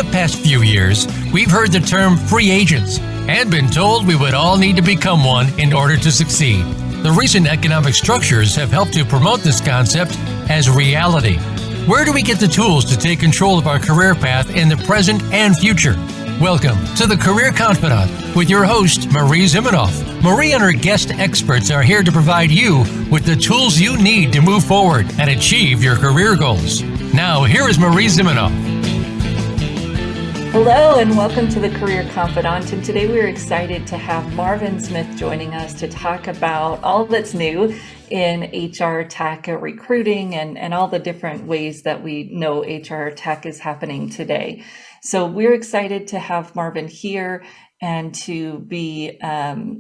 the past few years, we've heard the term free agents and been told we would all need to become one in order to succeed. The recent economic structures have helped to promote this concept as reality. Where do we get the tools to take control of our career path in the present and future? Welcome to the Career Confidante with your host, Marie Zimenoff. Marie and her guest experts are here to provide you with the tools you need to move forward and achieve your career goals. Now, here is Marie Zimenoff. Hello and welcome to the Career Confidante. And today we're excited to have Marvin Smith joining us to talk about all that's new in HR tech, recruiting, and all the different ways that we know HR tech is happening today. So we're excited to have Marvin here and to be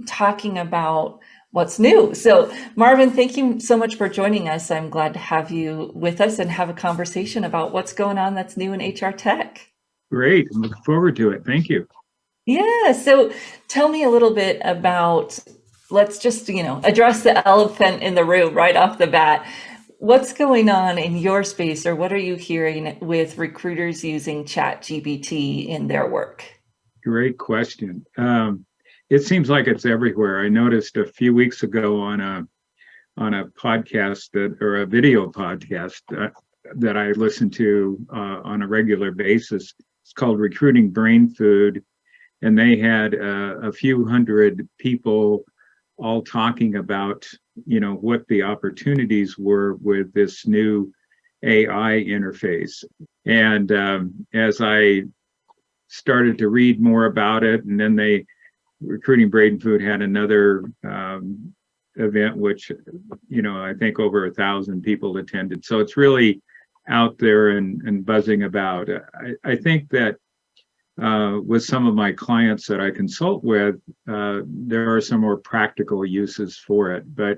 talking about what's new. So Marvin, thank you so much for joining us. I'm glad to have you with us and have a conversation about what's going on that's new in HR tech. Great. I'm looking forward to it. Thank you. Yeah. So tell me a little bit about, let's just, address the elephant in the room right off the bat. What's going on in your space, or what are you hearing with recruiters using ChatGPT in their work? Great question. It seems like it's everywhere. I noticed a few weeks ago on a podcast or a video podcast that I listen to on a regular basis. It's called Recruiting Brain Food, and they had a few hundred people all talking about, what the opportunities were with this new AI interface. And as I started to read more about it, and then Recruiting Brain Food had another event, which, I think over 1,000 people attended. So it's really out there and buzzing about. I think that with some of my clients that I consult with, there are some more practical uses for it. But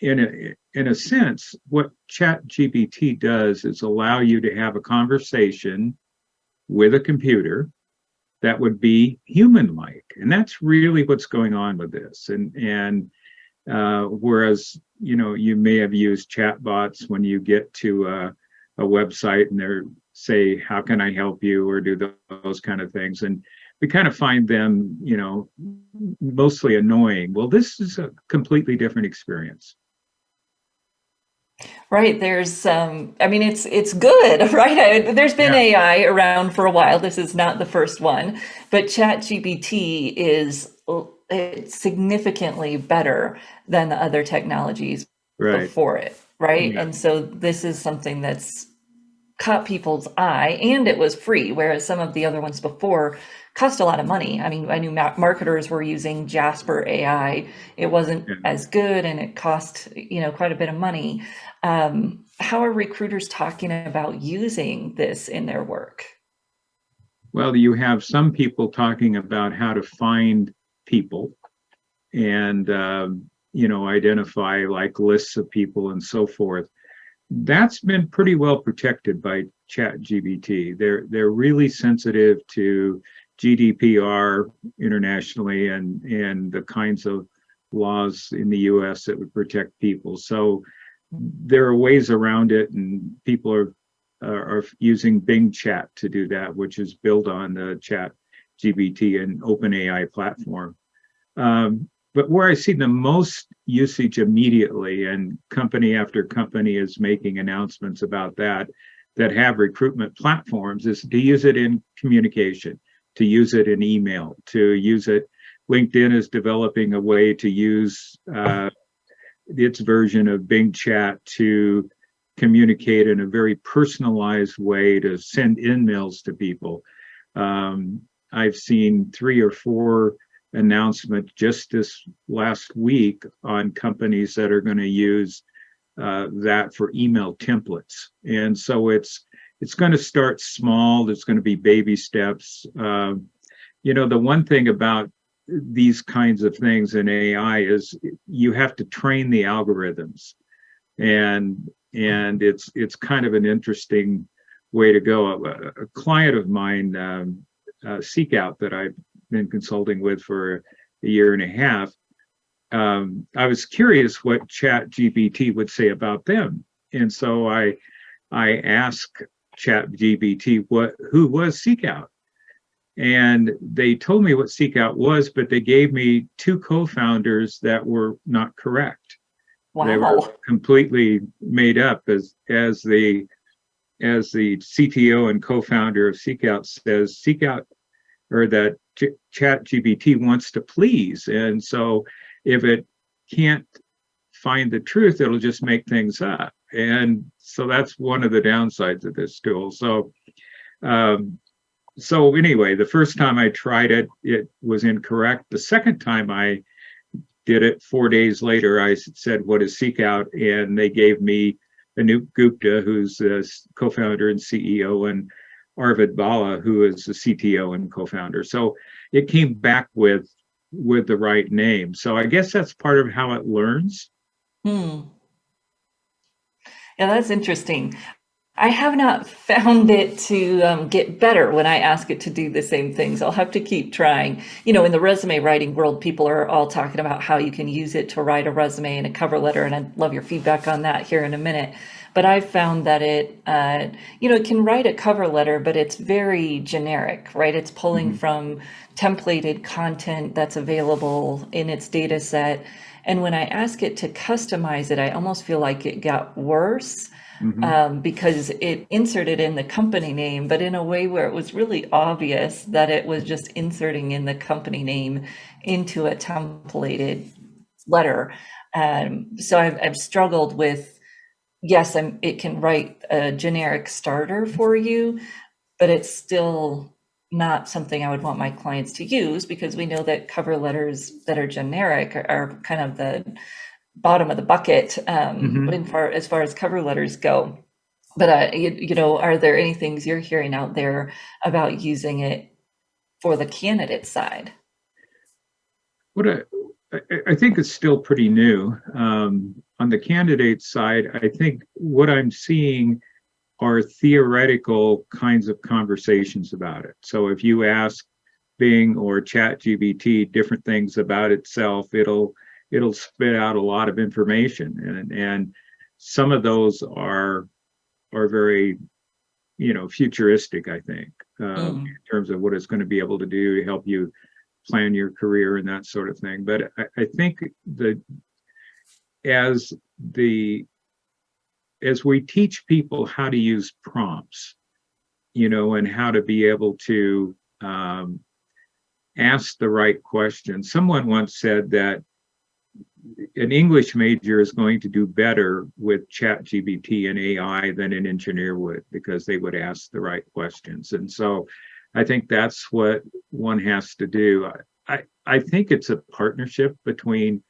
in a sense, what ChatGPT does is allow you to have a conversation with a computer that would be human-like, and that's really what's going on with this. And whereas you may have used chatbots when you get to a website and they're say, how can I help you, or do those kind of things, and we kind of find them mostly annoying. Well, this is a completely different experience. Right. There's, it's good, right? There's been AI around for a while. This is not the first one, but ChatGPT is significantly better than the other technologies before it, right? Yeah. And so this is something that's caught people's eye, and it was free, whereas some of the other ones before cost a lot of money. I mean, I knew marketers were using Jasper AI. It wasn't as good, and it cost, quite a bit of money. How are recruiters talking about using this in their work? Well, you have some people talking about how to find people and, identify like lists of people and so forth. That's been pretty well protected by ChatGPT. They're really sensitive to GDPR internationally and the kinds of laws in the US that would protect people. So there are ways around it, and people are using Bing Chat to do that, which is built on the ChatGPT and OpenAI platform. But where I see the most usage immediately, and company after company is making announcements about that have recruitment platforms, is to use it in communication, to use it in email, to use it. LinkedIn is developing a way to use its version of Bing Chat to communicate in a very personalized way, to send emails to people. I've seen 3 or 4 announcement just this last week on companies that are going to use that for email templates. And so it's going to start small. There's going to be baby steps. The one thing about these kinds of things in AI is you have to train the algorithms, and it's kind of an interesting way to go. A client of mine, Seek Out, that I've been consulting with for a year and a half, I was curious what ChatGPT would say about them. And so I asked ChatGPT who was Seek Out. And they told me what Seek Out was, but they gave me two co-founders that were not correct. Wow. They were completely made up, as the CTO and co-founder of Seek Out says, Seek Out, or that ChatGPT wants to please. And so if it can't find the truth, it'll just make things up. And so that's one of the downsides of this tool. So anyway, the first time I tried it, it was incorrect. The second time I did it, 4 days later, I said, what is Seek Out? And they gave me Anoop Gupta, who's the co-founder and CEO, and Arvid Bala, who is the CTO and co-founder. So it came back with the right name. So I guess that's part of how it learns. Yeah, that's interesting. I have not found it to get better when I ask it to do the same things. I'll have to keep trying. In the resume writing world, people are all talking about how you can use it to write a resume and a cover letter, and I'd love your feedback on that here in a minute. But I've found that it can write a cover letter, but it's very generic, right? It's pulling from templated content that's available in its data set. And when I ask it to customize it, I almost feel like it got worse. Because it inserted in the company name, but in a way where it was really obvious that it was just inserting in the company name into a templated letter. So I've struggled with, yes, it can write a generic starter for you, but it's still not something I would want my clients to use, because we know that cover letters that are generic are kind of the bottom of the bucket as far as cover letters go. But are there any things you're hearing out there about using it for the candidate side? I think it's still pretty new. On the candidate side, I think what I'm seeing are theoretical kinds of conversations about it. So if you ask Bing or ChatGPT different things about itself, it'll spit out a lot of information, and some of those are very, futuristic, I think, in terms of what it's going to be able to do to help you plan your career and that sort of thing. But I think that as we teach people how to use prompts, and how to be able to ask the right questions. Someone once said that an English major is going to do better with ChatGPT and AI than an engineer would, because they would ask the right questions. And so I think that's what one has to do. I think it's a partnership between,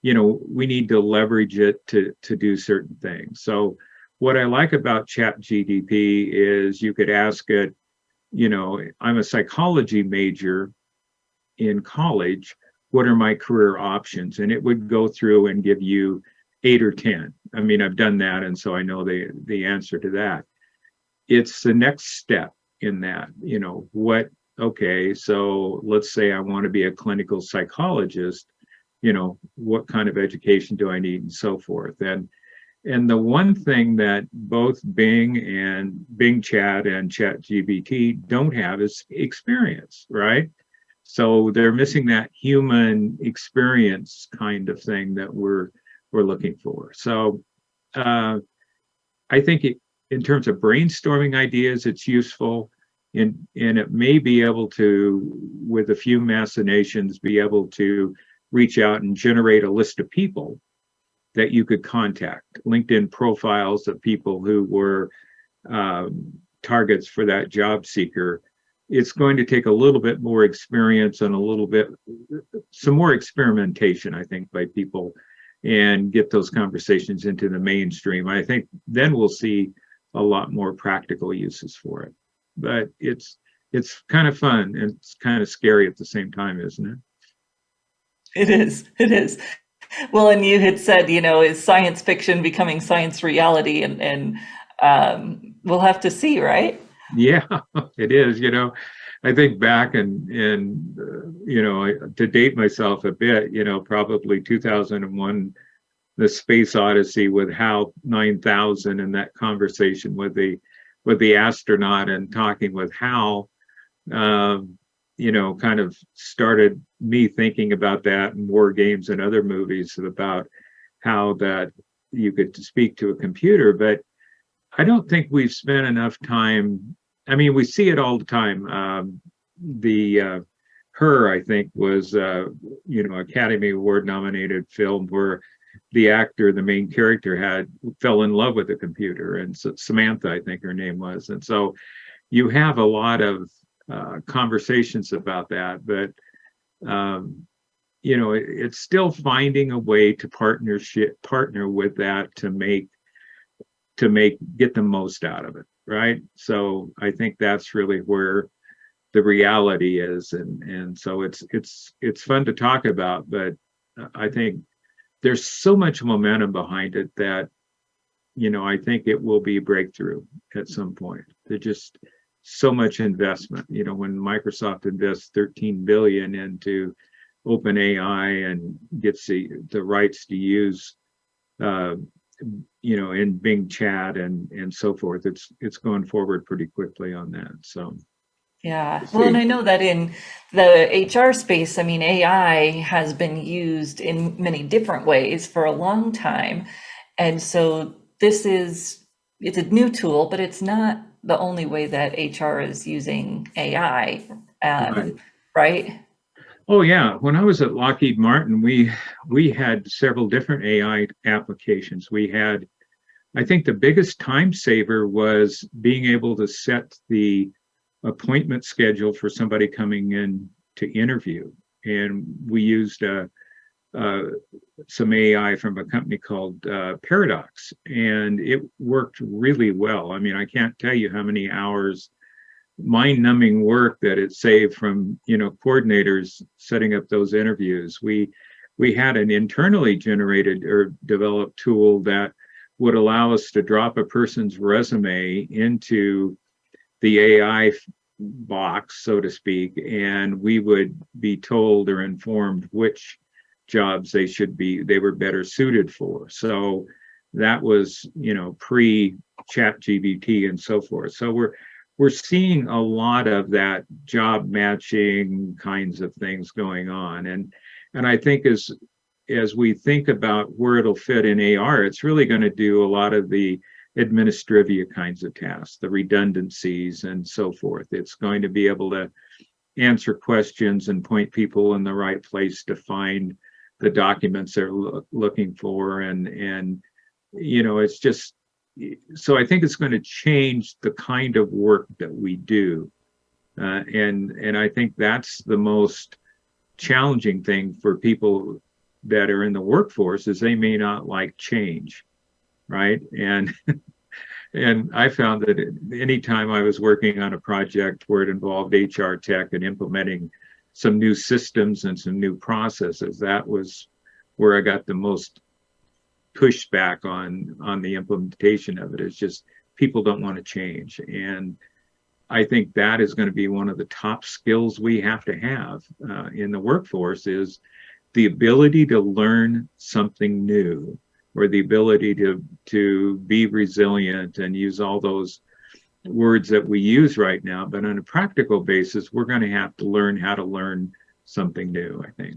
we need to leverage it to do certain things. So what I like about ChatGPT is you could ask it, I'm a psychology major in college, what are my career options? And it would go through and give you 8 or 10. I mean, I've done that, and so I know the answer to that. It's the next step in that, okay, so let's say I want to be a clinical psychologist, what kind of education do I need, and so forth. And the one thing that both Bing Chat and ChatGPT don't have is experience, right? So they're missing that human experience kind of thing that we're looking for. So I think in terms of brainstorming ideas, it's useful, and it may be able to, with a few machinations, be able to reach out and generate a list of people that you could contact, LinkedIn profiles of people who were targets for that job seeker. It's going to take a little bit more experience and some more experimentation, I think, by people, and get those conversations into the mainstream. I think then we'll see a lot more practical uses for it. But it's kind of fun, and it's kind of scary at the same time, isn't it? It is. Well, and you had said, is science fiction becoming science reality? And we'll have to see, right? Yeah, it is. I think back and to date myself a bit, probably 2001, the Space Odyssey with HAL 9000, and that conversation with the with the astronaut and talking with Hal, kind of started me thinking about that in War Games and other movies about how that you could speak to a computer. But I don't think we've spent enough time. I mean, we see it all the time. Her, I think, was Academy Award nominated film where the actor, the main character, fell in love with a computer, and Samantha, I think her name was. And so you have a lot of conversations about that, but it's still finding a way to partner with that to get the most out of it, right? So I think that's really where the reality is, and so it's fun to talk about, but I think there's so much momentum behind it that I think it will be a breakthrough at some point. There's just so much investment. When Microsoft invests $13 billion into OpenAI and gets the rights to use in Bing Chat and so forth, it's going forward pretty quickly on that. So yeah, well, and I know that in the HR space, I mean, AI has been used in many different ways for a long time. And so it's a new tool, but it's not the only way that HR is using AI, right? Oh yeah, when I was at Lockheed Martin, we had several different AI applications. We had, I think the biggest time saver was being able to set the appointment schedule for somebody coming in to interview. And we used some AI from a company called Paradox, and it worked really well. I mean, I can't tell you how many hours mind-numbing work that it saved from coordinators setting up those interviews. We had an internally generated or developed tool that would allow us to drop a person's resume into the AI box, so to speak, and we would be told or informed which jobs they were better suited for. So that was pre-ChatGPT and so forth. So we're seeing a lot of that job matching kinds of things going on, and I think as we think about where it'll fit in AR, it's really going to do a lot of the administrivia kinds of tasks, the redundancies and so forth. It's going to be able to answer questions and point people in the right place to find the documents they're looking for, and it's just, so I think it's going to change the kind of work that we do, and I think that's the most challenging thing for people that are in the workforce, is they may not like change, right? And I found that anytime I was working on a project where it involved HR tech and implementing some new systems and some new processes, that was where I got the most pushback on the implementation of it. It's just people don't want to change, and I think that is going to be one of the top skills we have to have in the workforce, is the ability to learn something new, or the ability to be resilient and use all those words that we use right now. But on a practical basis, we're going to have to learn how to learn something new, I think.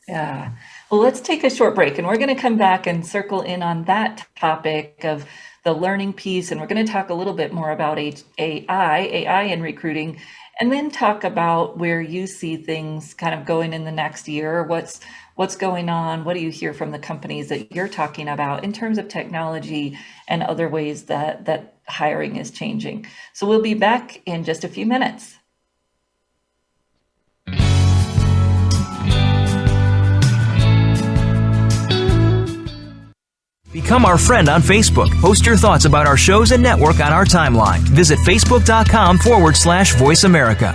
Yeah. Well, let's take a short break, and we're going to come back and circle in on that topic of the learning piece. And we're going to talk a little bit more about AI in recruiting, and then talk about where you see things kind of going in the next year. What's going on? What do you hear from the companies that you're talking about in terms of technology and other ways that hiring is changing? So we'll be back in just a few minutes. Become our friend on Facebook. Post your thoughts about our shows and network on our timeline. Visit facebook.com/Voice America.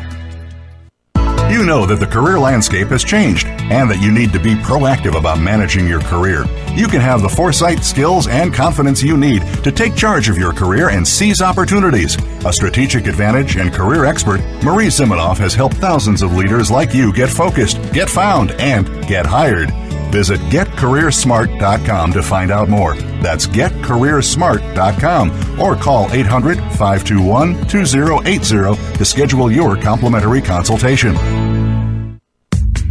You know that the career landscape has changed and that you need to be proactive about managing your career. You can have the foresight, skills, and confidence you need to take charge of your career and seize opportunities. A strategic advantage and career expert, Marie Zimenoff has helped thousands of leaders like you get focused, get found, and get hired. Visit getcareersmart.com to find out more. That's getcareersmart.com or call 800-521-2080 to schedule your complimentary consultation.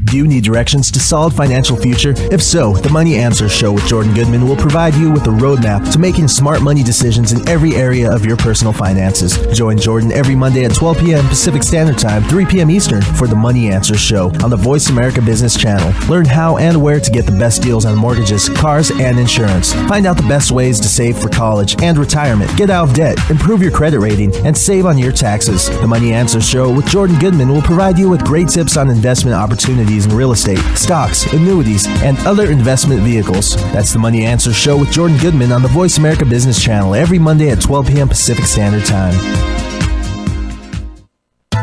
Do you need directions to solid financial future? If so, the Money Answers Show with Jordan Goodman will provide you with a roadmap to making smart money decisions in every area of your personal finances. Join Jordan every Monday at 12 p.m. Pacific Standard Time, 3 p.m. Eastern for the Money Answers Show on the Voice America Business Channel. Learn how and where to get the best deals on mortgages, cars, and insurance. Find out the best ways to save for college and retirement. Get out of debt, improve your credit rating, and save on your taxes. The Money Answers Show with Jordan Goodman will provide you with great tips on investment opportunities in real estate, stocks, annuities, and other investment vehicles. That's the Money Answers Show with Jordan Goodman on the Voice America Business Channel every Monday at 12 p.m. Pacific Standard Time.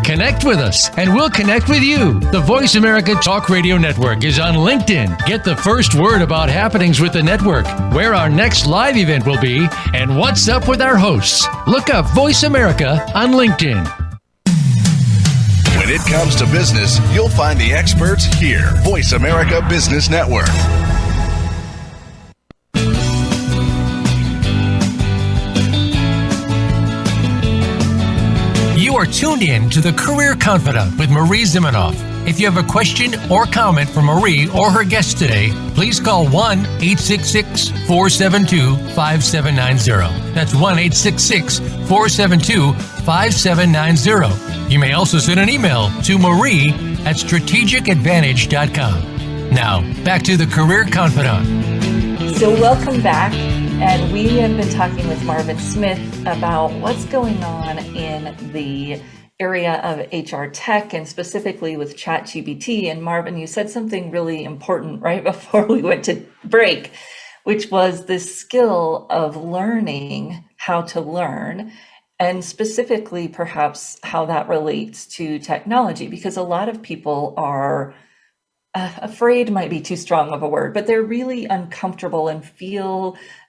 Connect with us, and we'll connect with you. The Voice America Talk Radio Network is on LinkedIn. Get the first word about happenings with the network, where our next live event will be, and what's up with our hosts. Look up Voice America on LinkedIn. When it comes to business, you'll find the experts here. Voice America Business Network. You are tuned in to the Career Confidant with Marie Zimenoff. If you have a question or comment for Marie or her guest today, please call 1-866-472-5790. That's 1-866-472-5790. You may also send an email to marie@strategicadvantage.com. Now, back to the Career Confidant. So welcome back. And we have been talking with Marvin Smith about what's going on in the area of HR tech and specifically with ChatGPT. And Marvin, you said something really important right before we went to break, which was this skill of learning how to learn, and specifically perhaps how that relates to technology, because a lot of people are afraid might be too strong of a word, but they're really uncomfortable and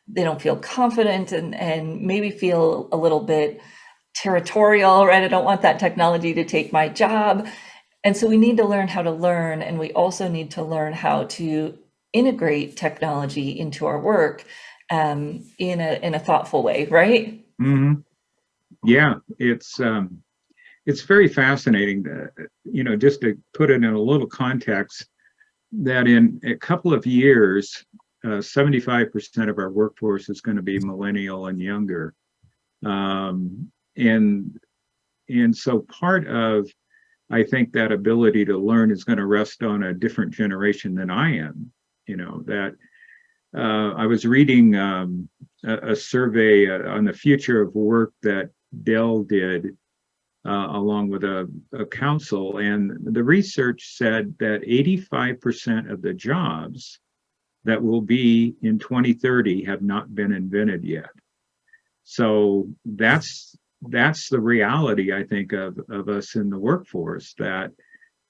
they don't feel confident and maybe feel a little bit territorial, right? I don't want that technology to take my job. And so we need to learn how to learn, and we also need to learn how to integrate technology into our work in a thoughtful way, right? Mm-hmm. Yeah, it's very fascinating. Just to put it in a little context, that in a couple of years, 75% of our workforce is going to be millennial and younger. And so part of, I think, that ability to learn is going to rest on a different generation than I am. I was reading a survey on the future of work that Dell did along with a council, and the research said that 85% of the jobs that will be in 2030 have not been invented yet. So that's the reality, I think, of us in the workforce, that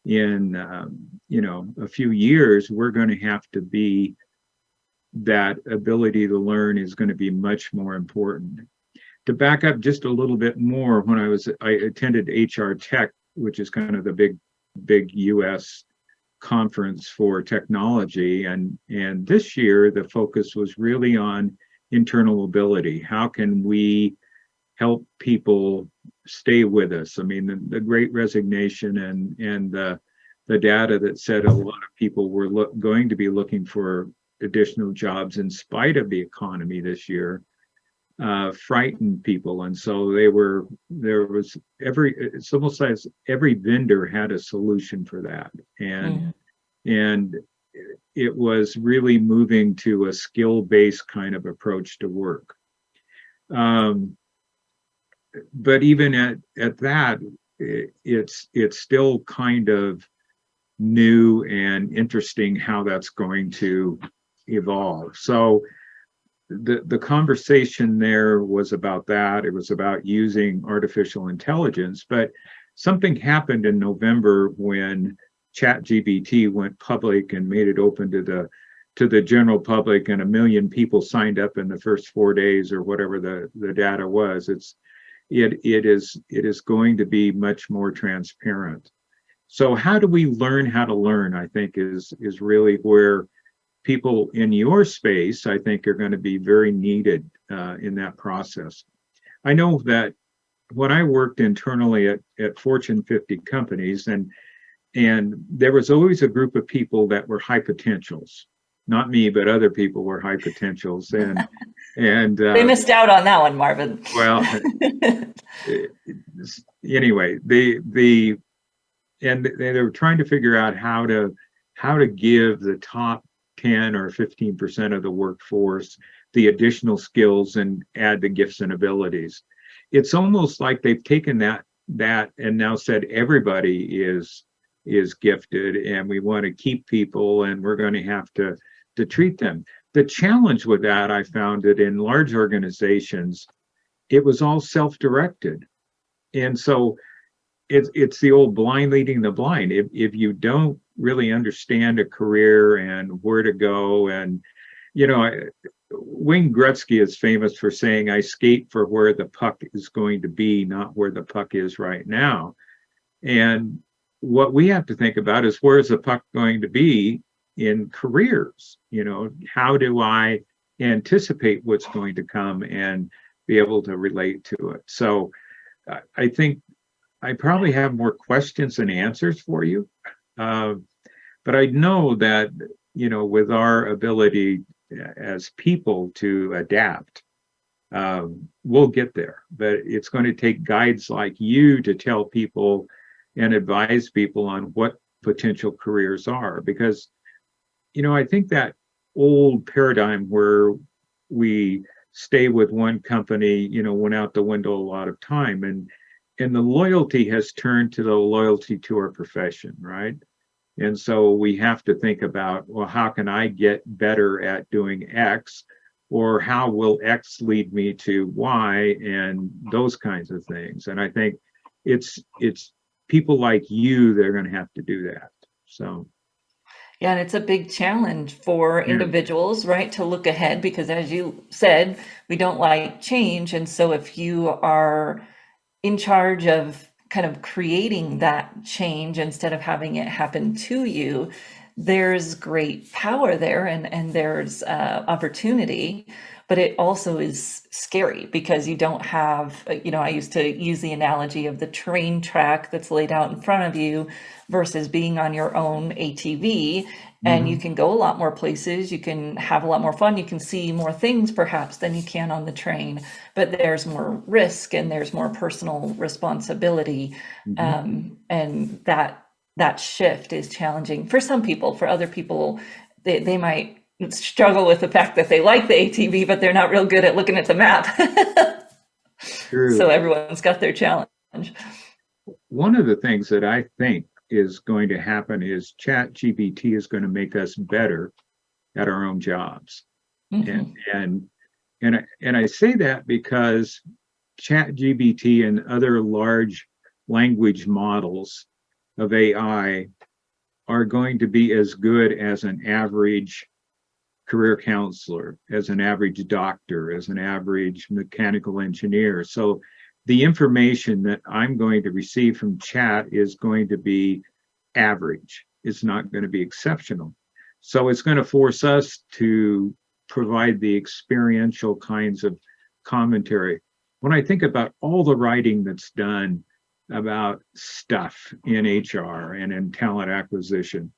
in a few years we're going to have to be, that ability to learn is going to be much more important. To back up just a little bit more, when I attended HR Tech, which is kind of the big US conference for technology, and this year the focus was really on internal mobility. How can we help people stay with us? I mean, the Great Resignation and the data that said a lot of people were going to be looking for additional jobs in spite of the economy this year frightened people, and so it's almost like every vendor had a solution for that, and it was really moving to a skill-based kind of approach to work. But even at that, it's still kind of new and interesting how that's going to evolve. So the conversation there was about that. It was about using artificial intelligence, but something happened in November when ChatGPT went public and made it open to the general public, and 1 million people signed up in the first 4 days or whatever the data was. It is going to be much more transparent. So how do we learn how to learn, I think, is really where people in your space, I think, are going to be very needed in that process. I know that when I worked internally at Fortune 50 companies, and there was always a group of people that were high potentials. Not me, but other people were high potentials, and They missed out on that one, Marvin. Well, anyway, they were trying to figure out how to give the top 10 or 15% of the workforce the additional skills and add the gifts and abilities. It's almost like they've taken that and now said everybody is gifted, and we want to keep people, and we're going to have to treat them. The challenge with that, I found it in large organizations, it was all self-directed. And so it's the old blind leading the blind. If you don't really understand a career and where to go, and Wayne Gretzky is famous for saying, I skate for where the puck is going to be, not where the puck is right now. And what we have to think about is, where's the puck going to be in careers? How do I anticipate what's going to come and be able to relate to it? So I think I probably have more questions than answers for you. But I know that, with our ability as people to adapt, we'll get there. But it's going to take guides like you to tell people and advise people on what potential careers are. Because, I think that old paradigm where we stay with one company, went out the window a lot of time. And the loyalty has turned to the loyalty to our profession, right? And so we have to think about, well, how can I get better at doing X? Or how will X lead me to Y? And those kinds of things. And I think it's people like you that are going to have to do that. So. Yeah, and it's a big challenge for individuals, right, to look ahead, because as you said, we don't like change. And so if you are in charge of kind of creating that change instead of having it happen to you, there's great power there, and there's opportunity. But it also is scary because you don't have, I used to use the analogy of the train track that's laid out in front of you versus being on your own ATV. And you can go a lot more places, you can have a lot more fun, you can see more things perhaps than you can on the train, but there's more risk and there's more personal responsibility. And that shift is challenging for some people. For other people, they might struggle with the fact that they like the ATV, but they're not real good at looking at the map. True. So everyone's got their challenge. One of the things that I think is going to happen is ChatGPT is going to make us better at our own jobs. And I say that because ChatGPT and other large language models of AI are going to be as good as an average career counselor, as an average doctor, as an average mechanical engineer. So the information that I'm going to receive from chat is going to be average. It's not going to be exceptional. So it's going to force us to provide the experiential kinds of commentary. When I think about all the writing that's done about stuff in HR and in talent acquisition,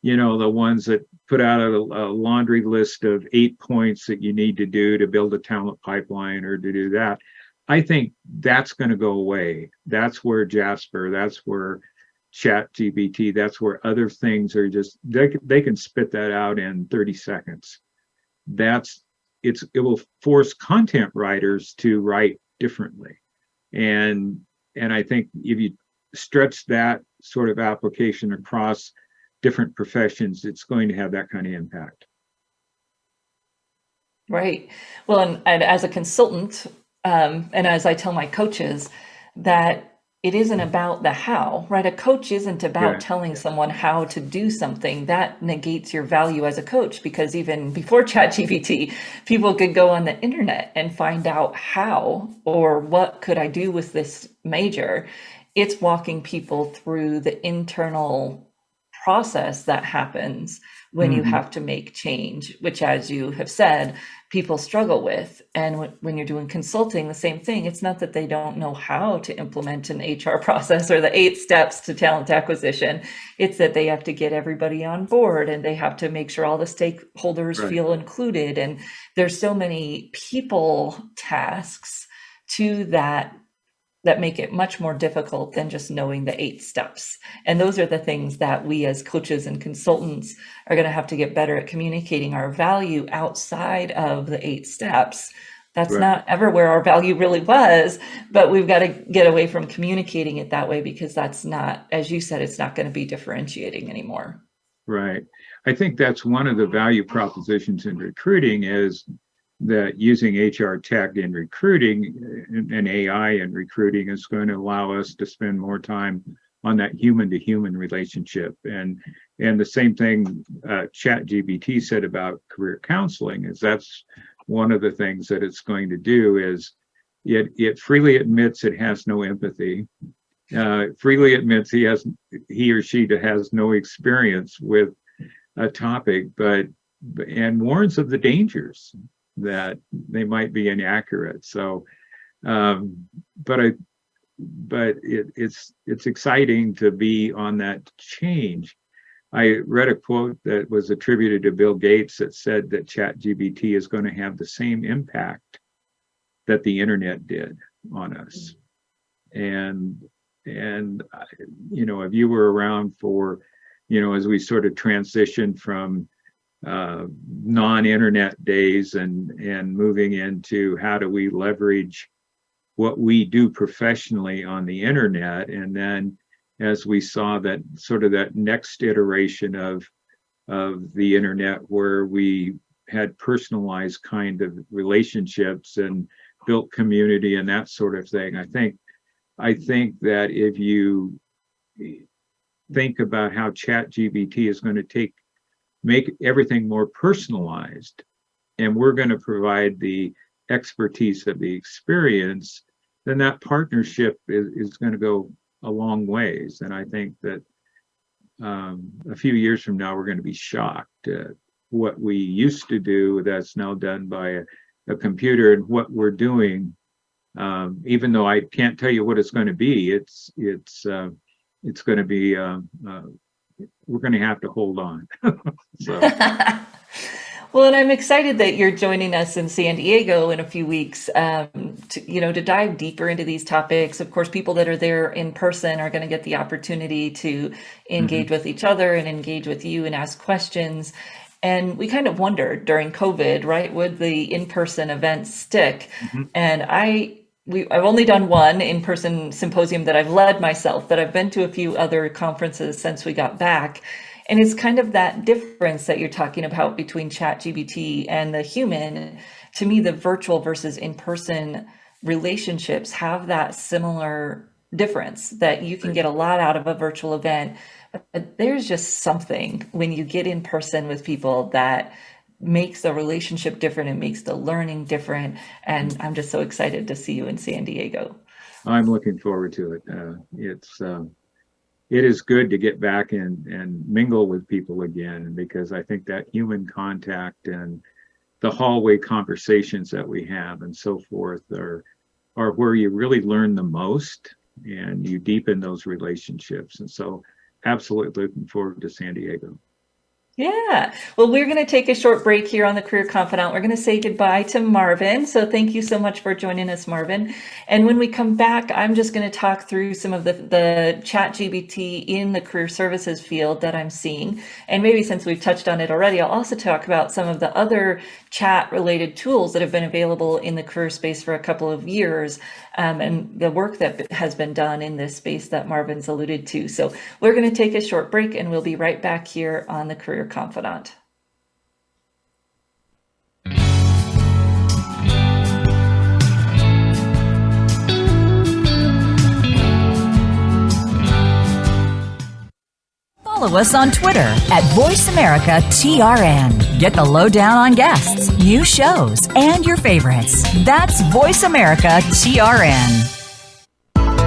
the ones that put out a laundry list of 8 points that you need to do to build a talent pipeline or to do that, I think that's going to go away. That's where Jasper, that's where ChatGPT, that's where other things are just, they can spit that out in 30 seconds. It will force content writers to write differently. And I think if you stretch that sort of application across different professions, it's going to have that kind of impact. Right. Well, and as a consultant, and as I tell my coaches, that it isn't about the how, right? A coach isn't about telling someone how to do something. That negates your value as a coach, because even before ChatGPT, people could go on the internet and find out how, or what could I do with this major. It's walking people through the internal process that happens when you have to make change, which, as you have said, people struggle with. And when you're doing consulting, the same thing. It's not that they don't know how to implement an HR process or the 8 steps to talent acquisition. It's that they have to get everybody on board, and they have to make sure all the stakeholders feel included. And there's so many people tasks to that make it much more difficult than just knowing the 8 steps. And those are the things that we as coaches and consultants are going to have to get better at communicating our value outside of the 8 steps. That's not ever where our value really was, but we've got to get away from communicating it that way, because that's not, as you said, it's not going to be differentiating anymore. Right. I think that's one of the value propositions in recruiting, is that using HR tech in recruiting and AI in recruiting is going to allow us to spend more time on that human to human relationship. And the same thing ChatGPT said about career counseling is that's one of the things that it's going to do is it freely admits it has no empathy, freely admits he or she has no experience with a topic, and warns of the dangers that they might be inaccurate. So, it's exciting to be on that change. I read a quote that was attributed to Bill Gates that said that ChatGPT is going to have the same impact that the internet did on us. And if you were around for, as we sort of transitioned from non-internet days and moving into how do we leverage what we do professionally on the internet, and then as we saw that sort of that next iteration of the internet where we had personalized kind of relationships and built community and that sort of thing, I think that if you think about how ChatGPT is going to make everything more personalized, and we're going to provide the expertise of the experience, then that partnership is going to go a long ways. And I think that a few years from now, we're going to be shocked at what we used to do that's now done by a computer, and what we're doing, even though I can't tell you what it's going to be, it's going to be, we're going to have to hold on. So. Well, and I'm excited that you're joining us in San Diego in a few weeks to dive deeper into these topics. Of course, people that are there in person are going to get the opportunity to engage with each other and engage with you and ask questions. And we kind of wondered during COVID, right, would the in-person events stick? And I've only done one in-person symposium that I've led myself, but I've been to a few other conferences since we got back. And it's kind of that difference that you're talking about between ChatGPT and the human. To me, the virtual versus in-person relationships have that similar difference, that you can get a lot out of a virtual event. But there's just something when you get in person with people that makes the relationship different and makes the learning different. And I'm just so excited to see you in San Diego. I'm looking forward to it. It is good to get back and mingle with people again, because I think that human contact and the hallway conversations that we have and so forth are where you really learn the most and you deepen those relationships. And so absolutely looking forward to San Diego. Yeah. Well, we're going to take a short break here on the Career Confidant. We're going to say goodbye to Marvin. So thank you so much for joining us, Marvin. And when we come back, I'm just going to talk through some of the ChatGPT in the career services field that I'm seeing. And maybe since we've touched on it already, I'll also talk about some of the other chat related tools that have been available in the career space for a couple of years, and the work that has been done in this space that Marvin's alluded to. So we're going to take a short break, and we'll be right back here on the Career Confidant. Follow us on Twitter at VoiceAmericaTRN. Get the lowdown on guests, new shows, and your favorites. That's VoiceAmericaTRN.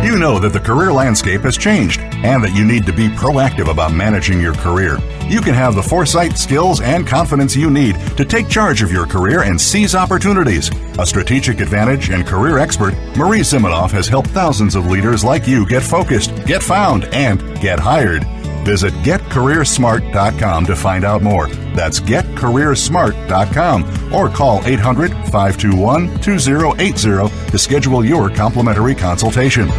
You know that the career landscape has changed and that you need to be proactive about managing your career. You can have the foresight, skills, and confidence you need to take charge of your career and seize opportunities. A strategic advantage and career expert, Marie Zimenoff has helped thousands of leaders like you get focused, get found, and get hired. Visit getcareersmart.com to find out more. That's getcareersmart.com or call 800-521-2080 to schedule your complimentary consultation.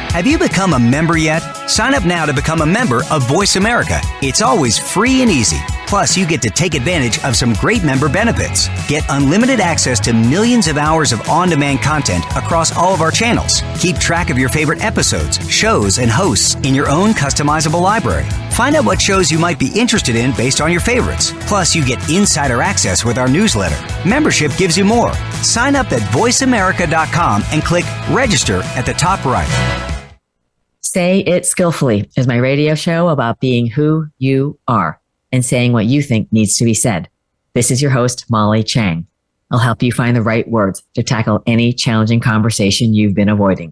Have you become a member yet? Sign up now to become a member of Voice America. It's always free and easy. Plus, you get to take advantage of some great member benefits. Get unlimited access to millions of hours of on-demand content across all of our channels. Keep track of your favorite episodes, shows, and hosts in your own customizable library. Find out what shows you might be interested in based on your favorites. Plus, you get insider access with our newsletter. Membership gives you more. Sign up at voiceamerica.com and click register at the top right. Say It Skillfully is my radio show about being who you are and saying what you think needs to be said. This is your host, Molly Chang. I'll help you find the right words to tackle any challenging conversation you've been avoiding.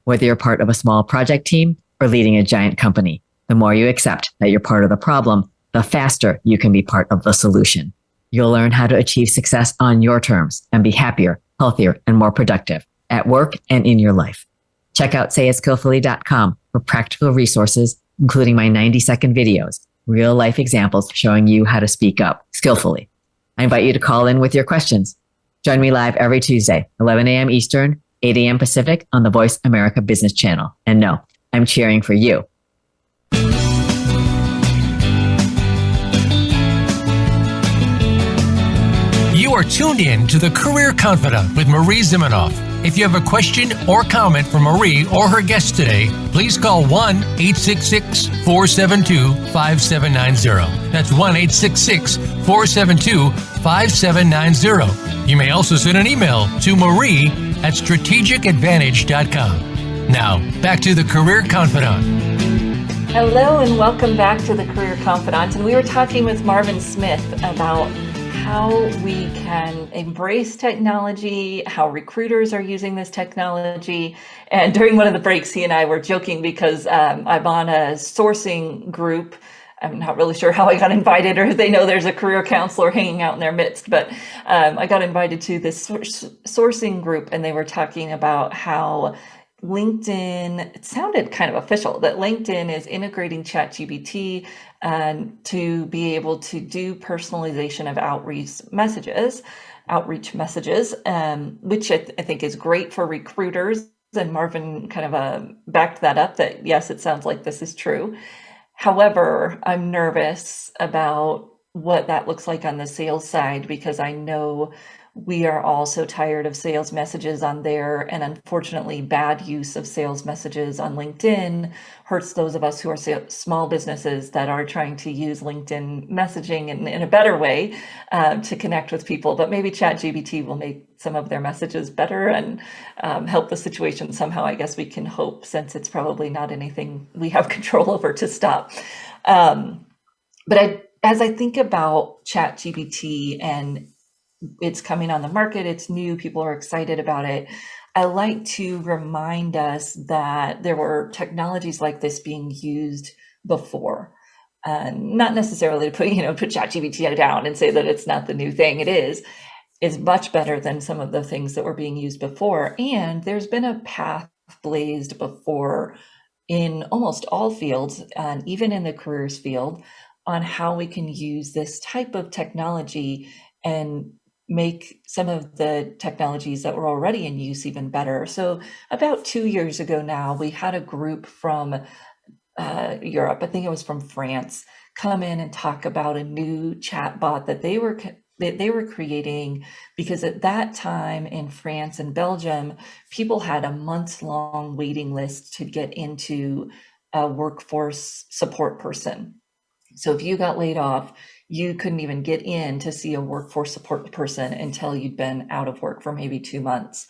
Whether you're part of a small project team or leading a giant company, the more you accept that you're part of the problem, the faster you can be part of the solution. You'll learn how to achieve success on your terms and be happier, healthier, and more productive at work and in your life. Check out sayitskillfully.com for practical resources, including my 90-second videos, real life examples showing you how to speak up skillfully. I invite you to call in with your questions. Join me live every Tuesday, 11 a.m. Eastern, 8 a.m. Pacific on the Voice America Business Channel. And no, I'm cheering for you. You are tuned in to the Career Confidant with Marie Zimenoff. If you have a question or comment for Marie or her guest today, please call 1-866-472-5790. That's 1-866-472-5790. You may also send an email to marie@strategicadvantage.com. Now, back to the Career Confidant. Hello and welcome back to the Career Confidant. And we were talking with Marvin Smith about how we can embrace technology, how recruiters are using this technology. And during one of the breaks, he and I were joking because I'm on a sourcing group. I'm not really sure how I got invited or if they know there's a career counselor hanging out in their midst, but I got invited to this sourcing group, and they were talking about how LinkedIn, it sounded kind of official, that LinkedIn is integrating ChatGPT to be able to do personalization of outreach messages, which I think is great for recruiters. And Marvin kind of backed that up, that yes, it sounds like this is true. However, I'm nervous about what that looks like on the sales side, because I know we are all so tired of sales messages on there, and unfortunately bad use of sales messages on LinkedIn hurts those of us who are small businesses that are trying to use LinkedIn messaging in a better way to connect with people. But maybe ChatGPT will make some of their messages better and help the situation somehow. I guess we can hope, since it's probably not anything we have control over to stop. But as I think about ChatGPT and it's coming on the market, it's new, people are excited about it, I like to remind us that there were technologies like this being used before. Not necessarily to put ChatGPT down and say that it's not the new thing. It is much better than some of the things that were being used before. And there's been a path blazed before in almost all fields, and even in the careers field, on how we can use this type of technology and make some of the technologies that were already in use even better. So about 2 years ago now, we had a group from Europe, I think it was from France, come in and talk about a new chatbot that they were creating, because at that time in France and Belgium, people had a month-long waiting list to get into a workforce support person. So if you got laid off, you couldn't even get in to see a workforce support person until you'd been out of work for maybe 2 months.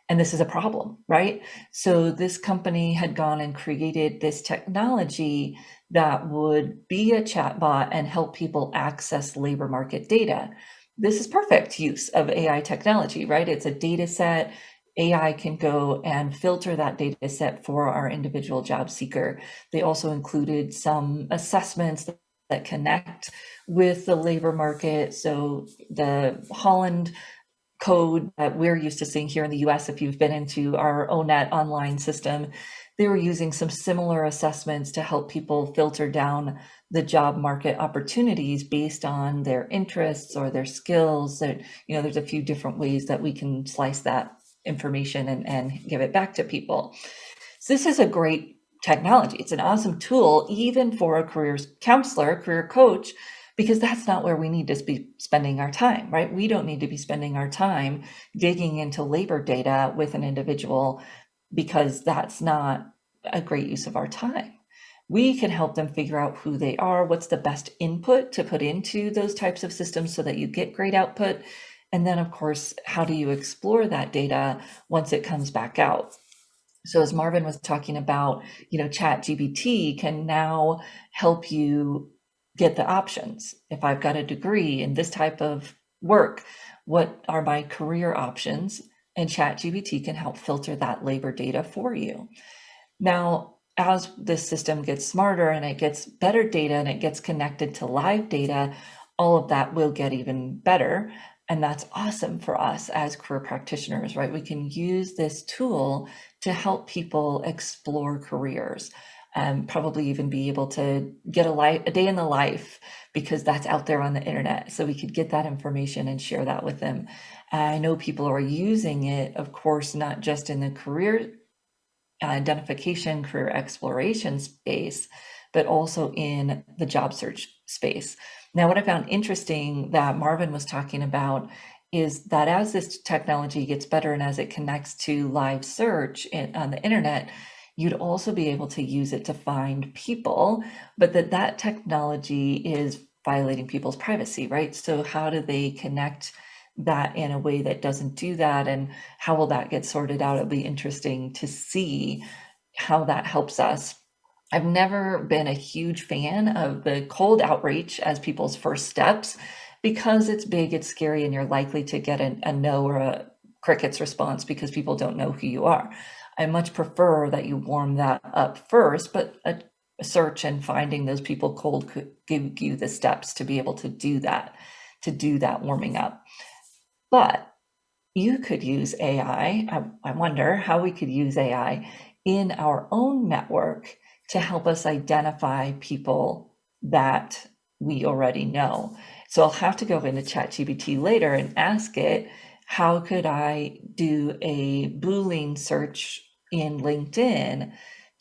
And this is a problem, right? So this company had gone and created this technology that would be a chatbot and help people access labor market data. This is perfect use of AI technology, right? It's a data set. AI can go and filter that data set for our individual job seeker. They also included some assessments that connect with the labor market. So the Holland code that we're used to seeing here in the US, if you've been into our ONET online system, they were using some similar assessments to help people filter down the job market opportunities based on their interests or their skills. That, there's a few different ways that we can slice that information and give it back to people. So this is a great technology. It's an awesome tool, even for a career counselor, career coach, because that's not where we need to be spending our time, right? We don't need to be spending our time digging into labor data with an individual, because that's not a great use of our time. We can help them figure out who they are, what's the best input to put into those types of systems so that you get great output. And then, of course, how do you explore that data once it comes back out? So as Marvin was talking about, ChatGPT can now help you get the options. If I've got a degree in this type of work, what are my career options? And ChatGPT can help filter that labor data for you. Now, as this system gets smarter and it gets better data and it gets connected to live data, all of that will get even better. And that's awesome for us as career practitioners, right? We can use this tool to help people explore careers and probably even be able to get a day in the life, because that's out there on the internet. So we could get that information and share that with them. I know people are using it, of course, not just in the career identification, career exploration space, but also in the job search space. Now, what I found interesting that Marvin was talking about is that as this technology gets better and as it connects to live search on the internet, you'd also be able to use it to find people, but that technology is violating people's privacy, right? So how do they connect that in a way that doesn't do that, and how will that get sorted out? It'll be interesting to see how that helps us. I've never been a huge fan of the cold outreach as people's first steps, because it's big, it's scary, and you're likely to get a no or a crickets response because people don't know who you are. I much prefer that you warm that up first, but a search and finding those people cold could give you the steps to be able to do that warming up. But you could use AI. I wonder how we could use AI in our own network to help us identify people that we already know. So I'll have to go into ChatGPT later and ask it, how could I do a Boolean search in LinkedIn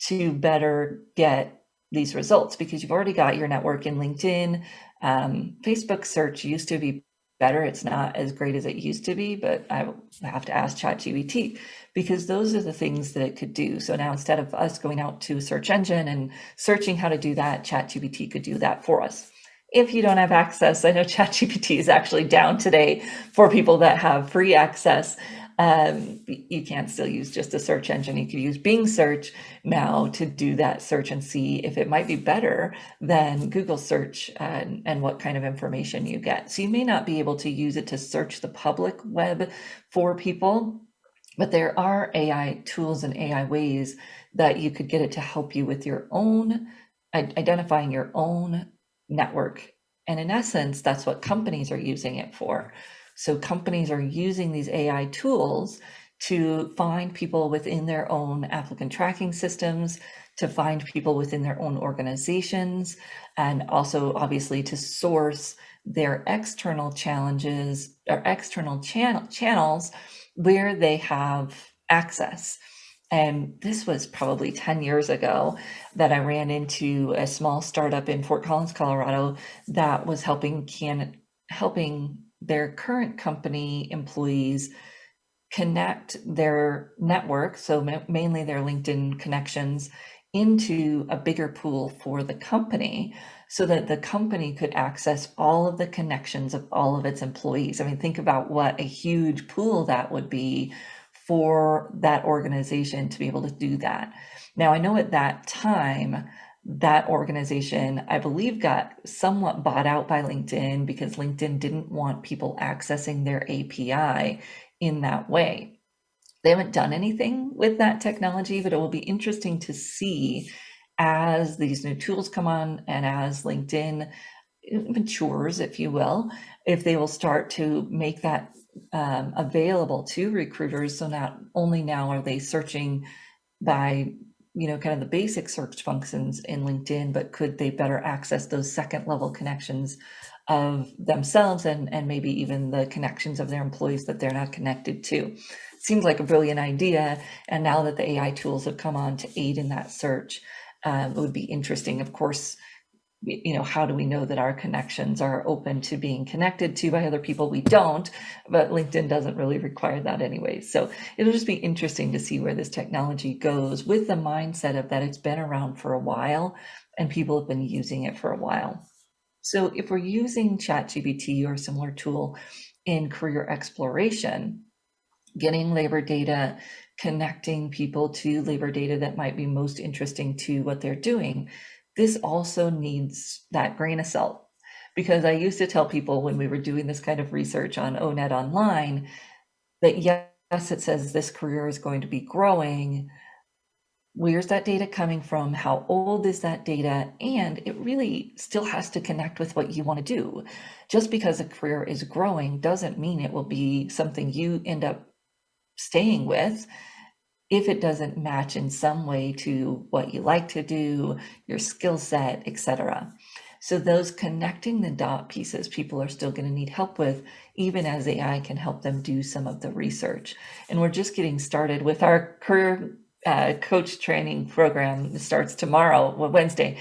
to better get these results? Because you've already got your network in LinkedIn. Facebook search used to be better. It's not as great as it used to be, but I have to ask ChatGPT, because those are the things that it could do. So now, instead of us going out to a search engine and searching how to do that, ChatGPT could do that for us. If you don't have access, I know ChatGPT is actually down today for people that have free access. You can't still use just a search engine. You could use Bing search now to do that search and see if it might be better than Google search and what kind of information you get. So you may not be able to use it to search the public web for people, but there are AI tools and AI ways that you could get it to help you with your own, identifying your own network. And in essence, that's what companies are using it for. So companies are using these AI tools to find people within their own applicant tracking systems, to find people within their own organizations, and also obviously to source their external challenges or external channels where they have access. And this was probably 10 years ago that I ran into a small startup in Fort Collins, Colorado, that was helping their current company employees connect their network, so mainly their LinkedIn connections, into a bigger pool for the company, so that the company could access all of the connections of all of its employees. I mean, think about what a huge pool that would be for that organization to be able to do that. Now, I know at that time, that organization, I believe, got somewhat bought out by LinkedIn because LinkedIn didn't want people accessing their API in that way. They haven't done anything with that technology, but it will be interesting to see as these new tools come on and as LinkedIn matures, if you will, if they will start to make that available to recruiters. So not only now are they searching by, kind of the basic search functions in LinkedIn, but could they better access those second level connections of themselves and maybe even the connections of their employees that they're not connected to. Seems like a brilliant idea. And now that the AI tools have come on to aid in that search, it would be interesting. Of course, how do we know that our connections are open to being connected to by other people? We don't, but LinkedIn doesn't really require that anyway. So it'll just be interesting to see where this technology goes with the mindset of that it's been around for a while and people have been using it for a while. So if we're using ChatGPT or a similar tool in career exploration, getting labor data, connecting people to labor data that might be most interesting to what they're doing, this also needs that grain of salt. Because I used to tell people when we were doing this kind of research on ONET Online that yes, it says this career is going to be growing. Where's that data coming from? How old is that data? And it really still has to connect with what you want to do. Just because a career is growing doesn't mean it will be something you end up staying with if it doesn't match in some way to what you like to do, your skill set, etc. So those connecting the dot pieces, people are still going to need help with, even as AI can help them do some of the research. And we're just getting started with our career coach training program. It starts tomorrow, Wednesday.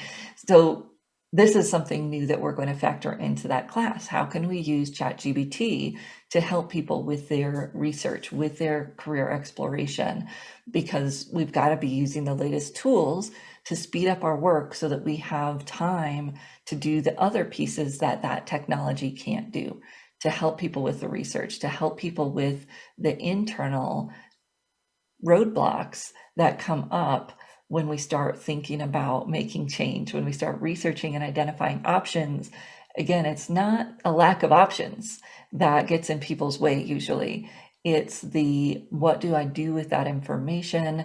So this is something new that we're going to factor into that class. How can we use ChatGPT to help people with their research, with their career exploration? Because we've got to be using the latest tools to speed up our work so that we have time to do the other pieces that technology can't do, to help people with the research, to help people with the internal roadblocks that come up when we start thinking about making change, when we start researching and identifying options. Again, it's not a lack of options that gets in people's way usually. It's the, what do I do with that information?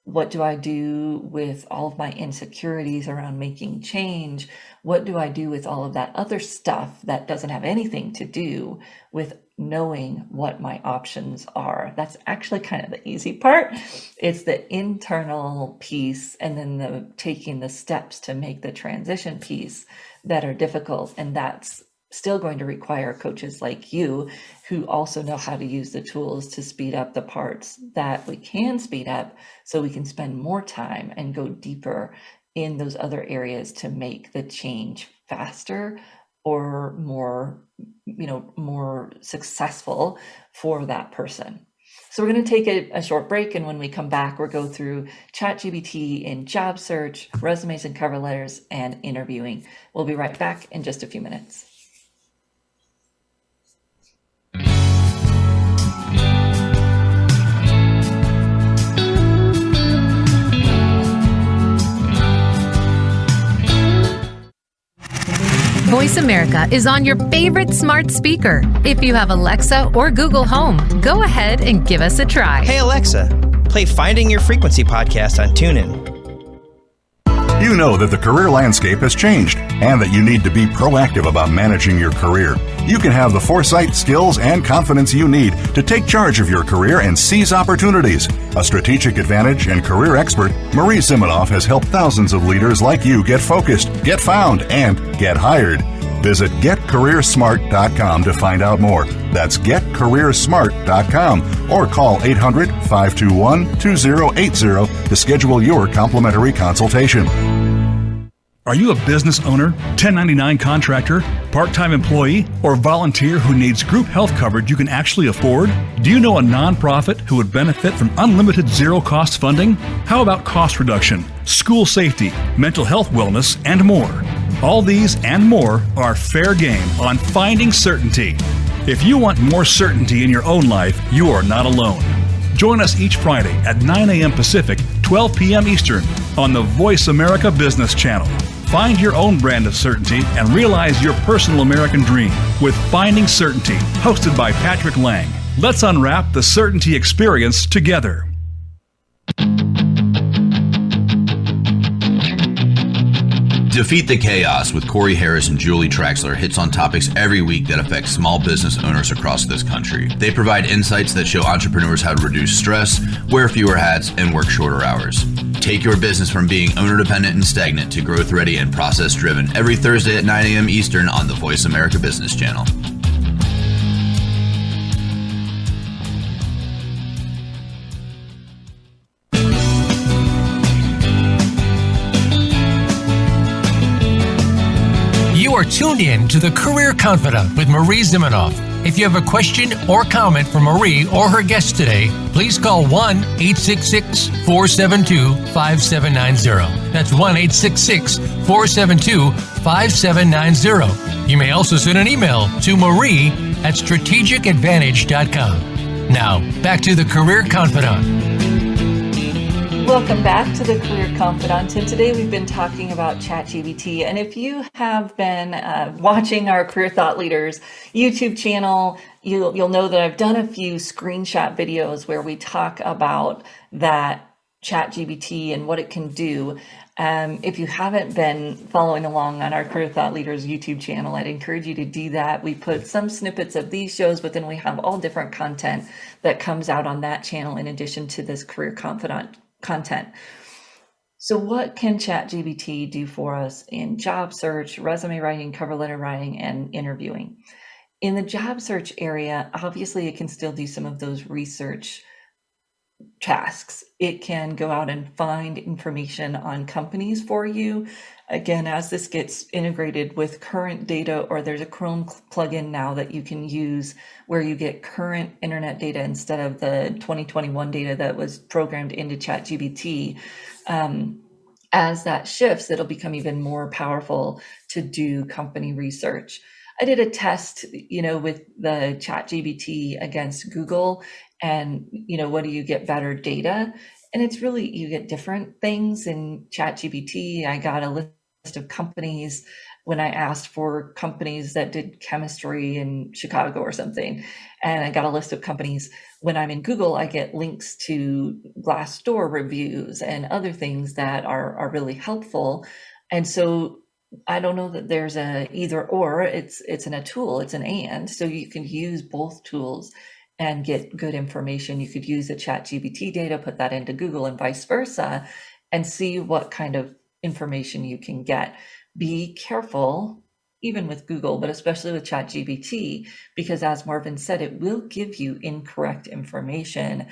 What do I do with all of my insecurities around making change? What do I do with all of that other stuff that doesn't have anything to do with knowing what my options are? That's actually kind of the easy part. It's the internal piece and then the taking the steps to make the transition piece that are difficult. And that's still going to require coaches like you who also know how to use the tools to speed up the parts that we can speed up so we can spend more time and go deeper in those other areas to make the change faster or more successful for that person. So we're going to take a short break, and when we come back, we'll go through ChatGPT in job search, resumes and cover letters, and interviewing. We'll be right back in just a few minutes. Voice America is on your favorite smart speaker. If you have Alexa or Google Home, go ahead and give us a try. Hey Alexa, play Finding Your Frequency podcast on TuneIn. You know that the career landscape has changed and that you need to be proactive about managing your career. You can have the foresight, skills, and confidence you need to take charge of your career and seize opportunities. A strategic advantage and career expert, Marie Zimenoff has helped thousands of leaders like you get focused, get found, and get hired. Visit getcareersmart.com to find out more. That's getcareersmart.com or call 800-521-2080 to schedule your complimentary consultation. Are you a business owner, 1099 contractor, part-time employee, or volunteer who needs group health coverage you can actually afford? Do you know a nonprofit who would benefit from unlimited zero-cost funding? How about cost reduction, school safety, mental health wellness, and more? All these and more are fair game on Finding Certainty. If you want more certainty in your own life, you are not alone. Join us each Friday at 9 a.m. Pacific, 12 p.m. Eastern on the Voice America Business Channel. Find your own brand of certainty and realize your personal American dream with Finding Certainty, hosted by Patrick Lang. Let's unwrap the certainty experience together. Defeat the Chaos with Corey Harris and Julie Traxler hits on topics every week that affect small business owners across this country. They provide insights that show entrepreneurs how to reduce stress, wear fewer hats, and work shorter hours. Take your business from being owner-dependent and stagnant to growth-ready and process-driven every Thursday at 9 a.m. Eastern on the Voice America Business Channel. You are tuned in to the Career Confidant with Marie Zimenoff. If you have a question or comment for Marie or her guest today, please call 1-866-472-5790. That's 1-866-472-5790. You may also send an email to marie@strategicadvantage.com. Now, back to the Career Confidant. Welcome back to the Career Confidant, and today we've been talking about ChatGPT. And if you have been watching our Career Thought Leaders YouTube channel, you'll know that I've done a few screenshot videos where we talk about that ChatGPT and what it can do. If you haven't been following along on our Career Thought Leaders YouTube channel, I'd encourage you to do that. We put some snippets of these shows, but then we have all different content that comes out on that channel in addition to this Career Confidant content. So what can ChatGPT do for us in job search, resume writing, cover letter writing, and interviewing? In the job search area, obviously it can still do some of those research tasks. It can go out and find information on companies for you. Again, as this gets integrated with current data, or there's a Chrome plugin now that you can use where you get current internet data instead of the 2021 data that was programmed into ChatGPT. As that shifts, it'll become even more powerful to do company research. I did a test, with the ChatGPT against Google, and, what do you get better data? And it's really, you get different things in ChatGPT. I got a list of companies when I asked for companies that did chemistry in Chicago or something. And I got a list of companies. When I'm in Google, I get links to Glassdoor reviews and other things that are really helpful. And so I don't know that there's a either or, it's in a tool, it's an and. So you can use both tools and get good information. You could use the ChatGPT data, put that into Google and vice versa, and see what kind of information you can get. Be careful, even with Google, but especially with ChatGPT, because as Marvin said, it will give you incorrect information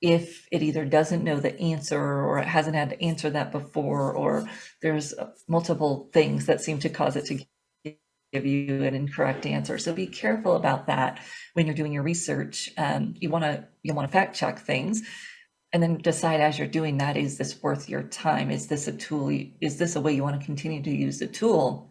if it either doesn't know the answer, or it hasn't had to answer that before, or there's multiple things that seem to cause it to give you an incorrect answer. So be careful about that when you're doing your research. You want to fact check things, and then decide as you're doing that, is this worth your time? Is this a tool? Is this a way you want to continue to use the tool?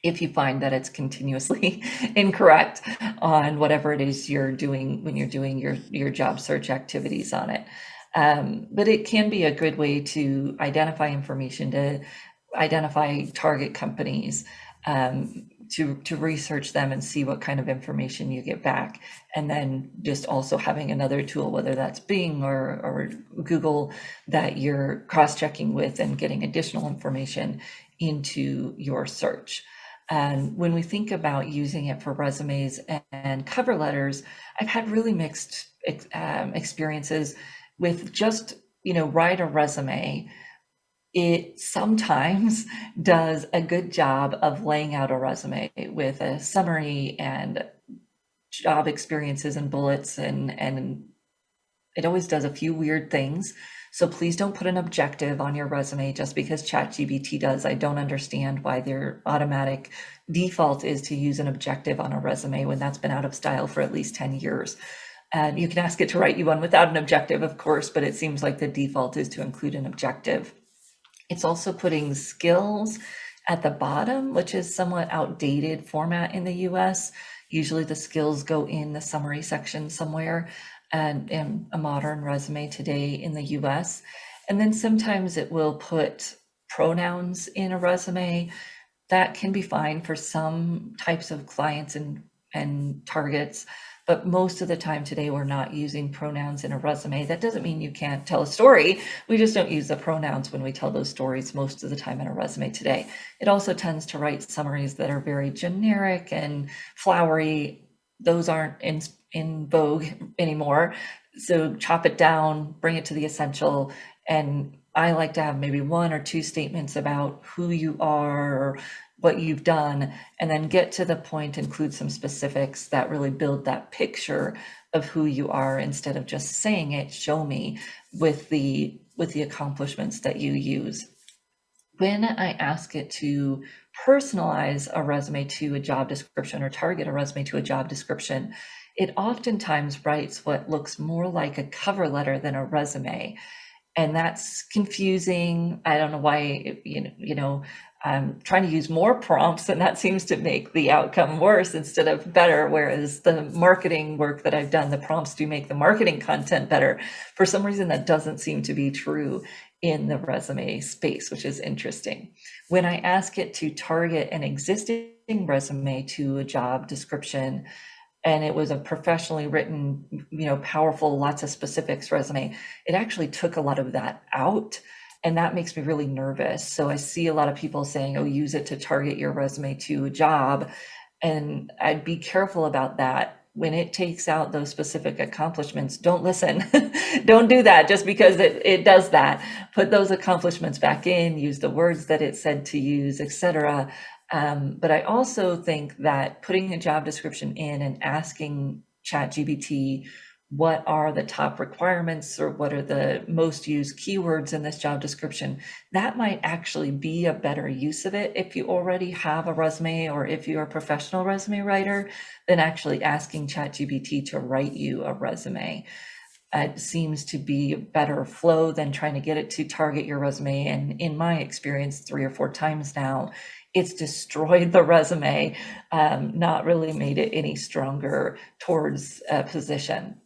If you find that it's continuously incorrect on whatever it is you're doing when you're doing your job search activities on it. But it can be a good way to identify information, to identify target companies, to research them and see what kind of information you get back. And then just also having another tool, whether that's Bing or Google, that you're cross-checking with and getting additional information into your search. And when we think about using it for resumes and cover letters, I've had really mixed experiences with just, write a resume. It sometimes does a good job of laying out a resume with a summary and job experiences and bullets, and it always does a few weird things. So please don't put an objective on your resume just because ChatGPT does. I don't understand why their automatic default is to use an objective on a resume when that's been out of style for at least 10 years. And you can ask it to write you one without an objective, of course, but it seems like the default is to include an objective. It's also putting skills at the bottom, which is somewhat outdated format in the US. Usually the skills go in the summary section somewhere, and in a modern resume today in the US. And then sometimes it will put pronouns in a resume. That can be fine for some types of clients and targets, But most of the time today, we're not using pronouns in a resume. That doesn't mean you can't tell a story. We just don't use the pronouns when we tell those stories most of the time in a resume today. It also tends to write summaries that are very generic and flowery. Those aren't in vogue anymore. So chop it down, bring it to the essential. And I like to have maybe 1 or 2 statements about who you are or what you've done, and then get to the point, include some specifics that really build that picture of who you are instead of just saying it. Show me with the accomplishments that you use. When I ask it to personalize a resume to a job description or target a resume to a job description, it oftentimes writes what looks more like a cover letter than a resume. And that's confusing. I don't know why, I'm trying to use more prompts, and that seems to make the outcome worse instead of better. Whereas the marketing work that I've done, the prompts do make the marketing content better. For some reason, that doesn't seem to be true in the resume space, which is interesting. When I ask it to target an existing resume to a job description, and it was a professionally written, powerful, lots of specifics resume, it actually took a lot of that out. And that makes me really nervous. So I see a lot of people saying, oh, use it to target your resume to a job. And I'd be careful about that. When it takes out those specific accomplishments, don't listen. Don't do that just because it does that. Put those accomplishments back in, use the words that it said to use, etc. But I also think that putting a job description in and asking ChatGPT what are the top requirements or what are the most used keywords in this job description, that might actually be a better use of it if you already have a resume or if you're a professional resume writer than actually asking ChatGPT to write you a resume. It seems to be a better flow than trying to get it to target your resume. And in my experience, 3 or 4 times now, it's destroyed the resume, not really made it any stronger towards a position.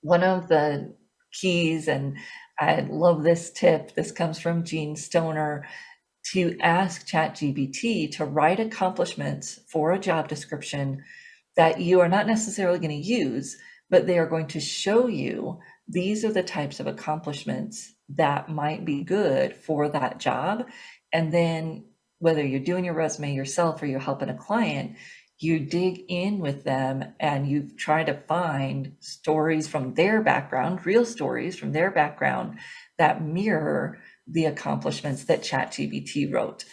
One of the keys, and I love this tip, this comes from Gene Stoner, to ask ChatGPT to write accomplishments for a job description that you are not necessarily going to use, but they are going to show you these are the types of accomplishments that might be good for that job. And then whether you're doing your resume yourself or you're helping a client, you dig in with them and you try to find stories from their background, real stories from their background that mirror the accomplishments that ChatGPT wrote.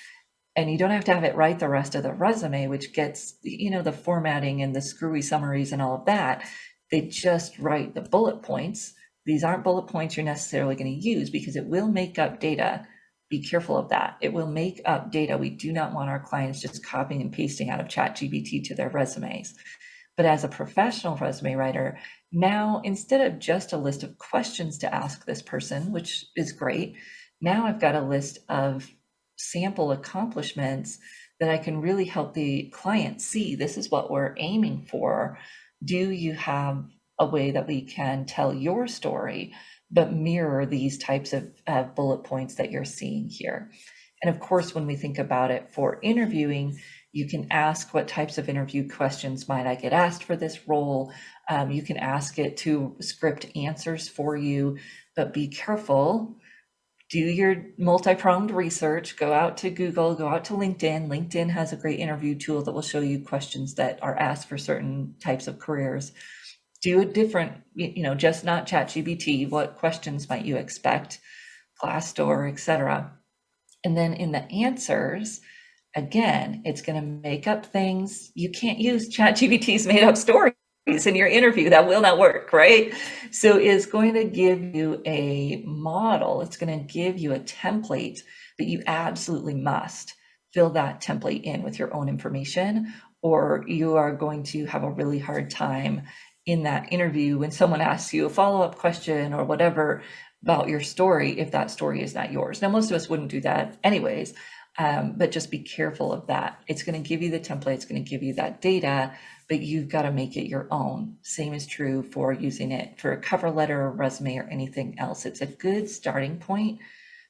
And you don't have to have it write the rest of the resume, which gets, the formatting and the screwy summaries and all of that. They just write the bullet points. These aren't bullet points you're necessarily going to use because it will make up data. Be careful of that. It will make up data. We do not want our clients just copying and pasting out of ChatGPT to their resumes. But as a professional resume writer, now instead of just a list of questions to ask this person, which is great, now I've got a list of sample accomplishments that I can really help the client see. This is what we're aiming for. Do you have a way that we can tell your story but mirror these types of bullet points that you're seeing here? And of course, when we think about it for interviewing, you can ask what types of interview questions might I get asked for this role. You can ask it to script answers for you, but be careful. Do your multi-pronged research, go out to Google, go out to LinkedIn. LinkedIn has a great interview tool that will show you questions that are asked for certain types of careers. Do a different, just not ChatGPT. What questions might you expect? Glassdoor, etc. And then in the answers, again, it's going to make up things. You can't use ChatGPT's made up stories in your interview. That will not work, right? So it's going to give you a model. It's going to give you a template, but you absolutely must fill that template in with your own information, or you are going to have a really hard time in that interview when someone asks you a follow-up question or whatever about your story, if that story is not yours. Now, most of us wouldn't do that anyways, but just be careful of that. It's going to give you the template, it's going to give you that data, but you've got to make it your own. Same is true for using it for a cover letter or resume or anything else. It's a good starting point,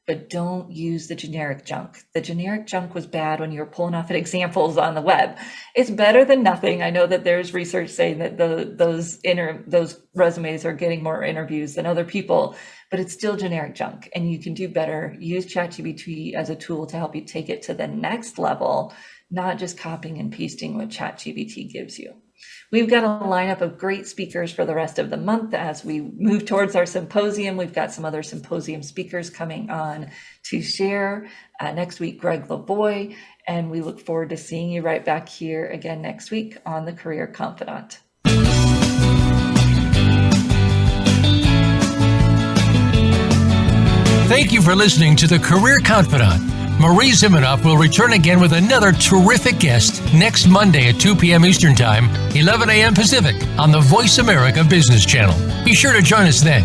but don't use the generic junk. The generic junk was bad when you were pulling off examples on the web. It's better than nothing. I know that there's research saying that those resumes are getting more interviews than other people, but it's still generic junk, and you can do better. Use ChatGPT as a tool to help you take it to the next level, not just copying and pasting what ChatGPT gives you. We've got a lineup of great speakers for the rest of the month as we move towards our symposium. We've got some other symposium speakers coming on to share. Next week, Greg Lavoie, and we look forward to seeing you right back here again next week on the Career Confidante. Thank you for listening to the Career Confidante. Marie Zimenoff will return again with another terrific guest next Monday at 2 p.m. Eastern Time, 11 a.m. Pacific on the Voice America Business Channel. Be sure to join us then.